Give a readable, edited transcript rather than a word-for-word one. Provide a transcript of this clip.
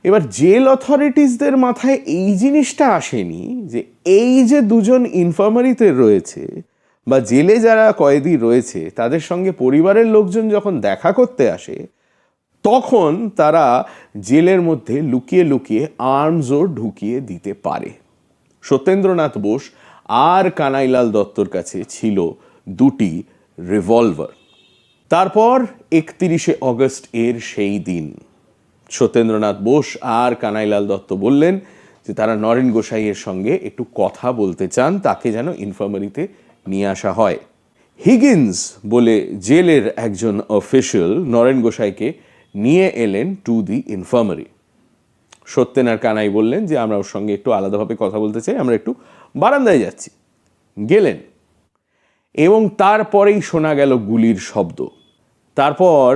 এবার জেল অথরিটিসদের মাথায় এই জিনিসটা আসেনি যে এই যে দুজন ইনফার্মারিতে রয়েছে বা জেলে যারা কয়েদি রয়েছে তাদের সঙ্গে পরিবারের লোকজন যখন দেখা করতে আসে তখন তারা জেলের মধ্যে লুকিয়ে লুকিয়ে আর্মসও ঢুকিয়ে দিতে পারে। সত্যেন্দ্রনাথ বোস আর কানাইলাল দত্তর কাছে ছিল দুটি রিভলভার। তারপর 31শে অগস্ট এর সেই দিন সত্যেন্দ্রনাথ বোস আর কানাইলাল দত্ত বললেন যে তারা নরেন গোসাইয়ের সঙ্গে একটু কথা বলতে চান, তাকে যেন ইনফার্মারিতে নিয়ে আসা হয়। হিগিন্স বলে জেলের একজন অফিসিয়াল নরেন গোসাইকে নিয়ে এলেন টু দি ইনফার্মারি। সত্যেন আর কানাই বললেন যে আমরা ওর সঙ্গে একটু আলাদাভাবে কথা বলতে চাই, আমরা একটু বারান্দায় যাচ্ছি। গেলেন এবং তারপরেই শোনা গেল গুলির শব্দ। তারপর